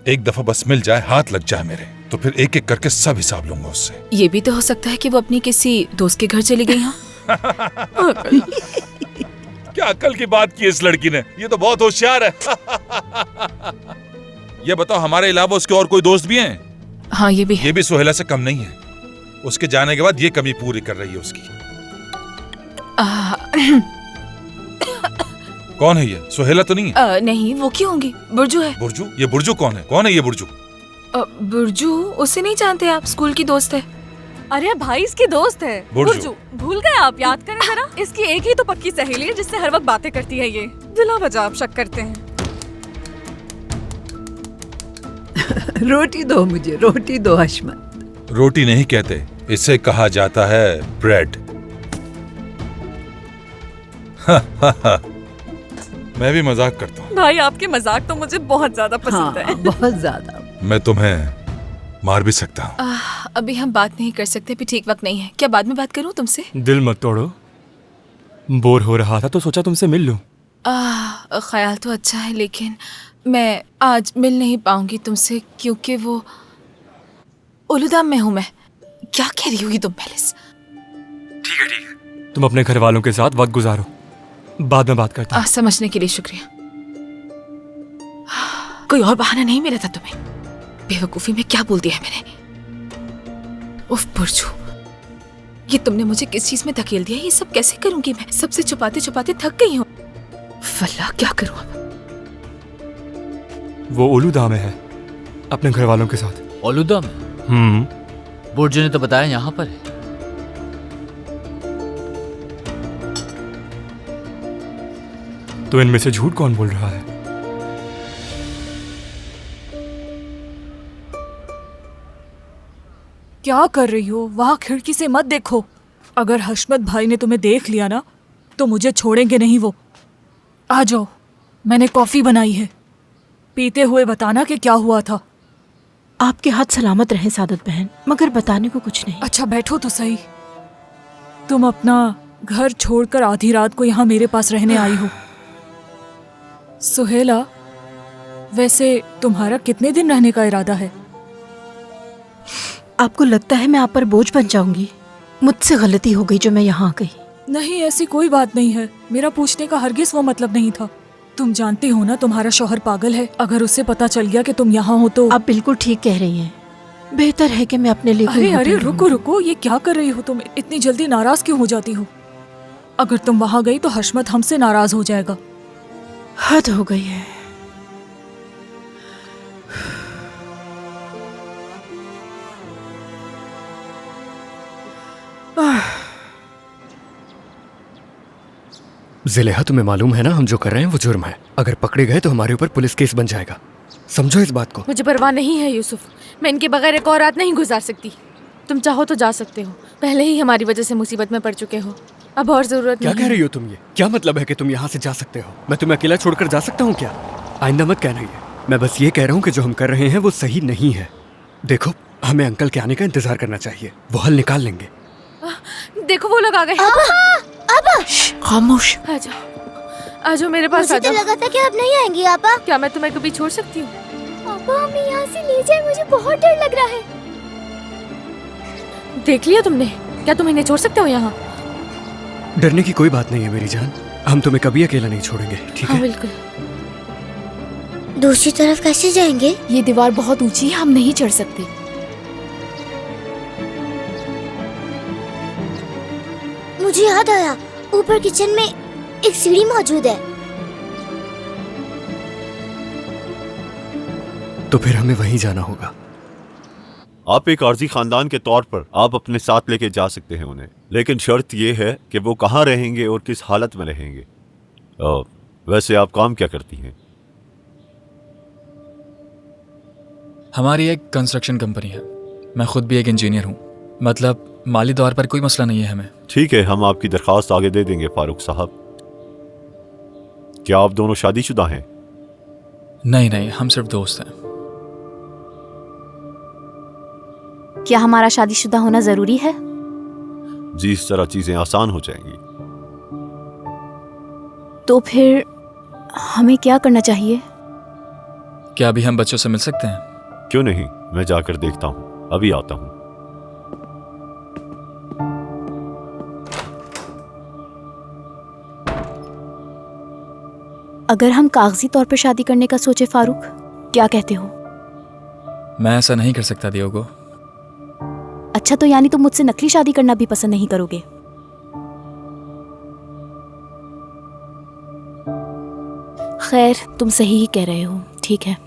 एक दफा बस मिल जाए, हाथ लग जाए मेरे, तो फिर एक एक करके सब हिसाब लूंगा उससे। ये भी तो हो सकता है कि वो अपनी किसी दोस्त के घर चली गई हो। क्या अक्ल की बात की इस लड़की ने, ये तो बहुत होशियार है। ये बताओ, हमारे अलावा उसके और कोई दोस्त भी हैं? हाँ ये भी है। ये भी सुहेला से कम नहीं है। उसके जाने के बाद ये कमी पूरी कर रही है उसकी। कौन है ये? सुहेला तो नहीं है? नहीं, वो क्यों होंगी? बुर्जू है। बुर्जू? ये बुर्जू कौन है? कौन है ये बुर्जू? बुर्जू? उसे नहीं जानते आप? स्कूल की दोस्त है। अरे भाई, इसकी दोस्त है बुर्जू। भूल गए आप? याद करें जरा। इसकी एक ही तो पक्की सहेली है जिससे हर वक्त बातें करती है ये। बिला वजह आप शक करते हैं। रोटी दो मुझे, रोटी दो हशमत। रोटी नहीं कहते, इसे कहा जाता है ब्रेड। मैं भी मजाक करता हूँ। भाई, आपके मजाक तो मुझे बहुत ज्यादा पसंद है। बहुत ज्यादा। मैं तुम्हें मार भी सकता हूँ। अभी हम बात नहीं कर सकते, भी ठीक वक्त नहीं है। क्या बाद में बात करूँ तुमसे? दिल मत तोड़ो, बोर हो रहा था तो सोचा तुमसे मिल लूं। ख्याल तो अच्छा है, लेकिन मैं आज मिल नहीं पाऊंगी तुमसे, क्योंकि वो उलूदाम में हूँ मैं। क्या कह रही होगी तुम पहले से? ठीक है, तुम अपने घर वालों के साथ वक्त गुजारो, बाद में बात करते हैं। समझने के लिए शुक्रिया। कोई और बहाना नहीं मिला था तुम्हें? बेवकूफी में क्या बोल दिया है मैंने? उफ बुर्जू, ये तुमने मुझे किस चीज में धकेल दिया? ये सब कैसे करूंगी मैं? सबसे छुपाते छुपाते थक गई हूँ। वल्लाह, क्या करूँ अब? वो ओलूदा में है, अपने घर वालों के साथ। ओलूदा में? बुर्जू ने तो बताया यहाँ पर है। तो इनमें से झूठ कौन बोल रहा है? क्या कर रही हो? वहाँ खिड़की से मत देखो। अगर हशमत भाई ने तुम्हें देख लिया ना, तो मुझे छोड़ेंगे नहीं वो। आ जाओ, मैंने कॉफी बनाई है, पीते हुए बताना कि क्या हुआ था। आपके हाथ सलामत रहे सादत बहन, मगर बताने को कुछ नहीं। अच्छा बैठो तो सही। तुम अपना घर छोड़कर आधी रात को यहाँ मेरे पास रहने आई हो। सुहेला, वैसे तुम्हारा कितने दिन रहने का इरादा है? आपको लगता है मैं आप पर बोझ बन जाऊंगी? मुझसे गलती हो गई जो मैं यहाँ आ गई। नहीं, ऐसी कोई बात नहीं है। मेरा पूछने का हरगिज वो मतलब नहीं था। तुम जानती हो ना, तुम्हारा शौहर पागल है। अगर उसे पता चल गया कि तुम यहाँ हो तो। आप बिल्कुल ठीक कह रही हैं। बेहतर है कि मैं अपने लिए अरे अरे रुको रुको, ये क्या कर रही हो तुम? इतनी जल्दी नाराज क्यों हो जाती हो? अगर तुम वहाँ गई तो हशमत हमसे नाराज हो जाएगा। हद हो गई है। ज़ुलेहा, तुम्हें मालूम है ना हम जो कर रहे हैं वो जुर्म है। अगर पकड़े गए तो हमारे ऊपर पुलिस केस बन जाएगा। समझो इस बात को। मुझे परवाह नहीं है यूसुफ, मैं इनके बगैर एक और रात नहीं गुजार सकती। तुम चाहो तो जा सकते हो, पहले ही हमारी वजह से मुसीबत में पड़ चुके हो, अब और जरूरत नहीं। क्या कह रही हो तुम? ये क्या मतलब है कि तुम यहाँ से जा सकते हो? मैं तुम्हें अकेला छोड़कर जा सकता हूँ क्या? आइंदा मत कहना ये। मैं बस ये कह रहा हूँ कि जो हम कर रहे हैं वो सही नहीं है। देखो, हमें अंकल के आने का इंतजार करना चाहिए, वो हल निकाल लेंगे। देखो वो लोग आ गए। खामोश। आ जाओ, आ जाओ मेरे पास। मुझे तो लगा था कि आप नहीं आएंगी आपा। क्या मैं तुम्हें कभी छोड़ सकती हूँ? आपा, हमें यहाँ से ले जाए, मुझे बहुत डर लग रहा है। देख लिया तुमने? क्या तुम इन्हें छोड़ सकते हो यहाँ? डरने की कोई बात नहीं है मेरी जान, हम तुम्हें कभी अकेला नहीं छोड़ेंगे, ठीक है? हाँ बिल्कुल। दूसरी तरफ कैसे जाएंगे? ये दीवार बहुत ऊंची है, हम नहीं चढ़ सकते। मुझे याद आया, ऊपर किचन में एक सीढ़ी मौजूद है। तो फिर हमें वहीं जाना होगा। आप एक आर्जी खानदान के तौर पर आप अपने साथ लेके जा सकते हैं उन्हें, लेकिन शर्त ये है कि वो कहाँ रहेंगे और किस हालत में रहेंगे। वैसे आप काम क्या करती हैं? हमारी एक कंस्ट्रक्शन कंपनी है, मैं खुद भी एक इंजीनियर हूँ। मतलब माली तौर पर कोई मसला नहीं है हमें। ठीक है, हम आपकी दरख्वास्त आगे दे देंगे फारूक साहब। क्या आप दोनों शादीशुदा हैं? नहीं नहीं, हम सिर्फ दोस्त हैं। क्या हमारा शादीशुदा होना जरूरी है? जी, इस तरह चीजें आसान हो जाएंगी। तो फिर हमें क्या करना चाहिए? क्या अभी हम बच्चों से मिल सकते हैं? क्यों नहीं, मैं जाकर देखता हूँ, अभी आता हूँ। अगर हम कागजी तौर पर शादी करने का सोचे फारूक, क्या कहते हो? मैं ऐसा नहीं कर सकता डियोगो। अच्छा, तो यानी तुम मुझसे नकली शादी करना भी पसंद नहीं करोगे? खैर, तुम सही ही कह रहे हो। ठीक है।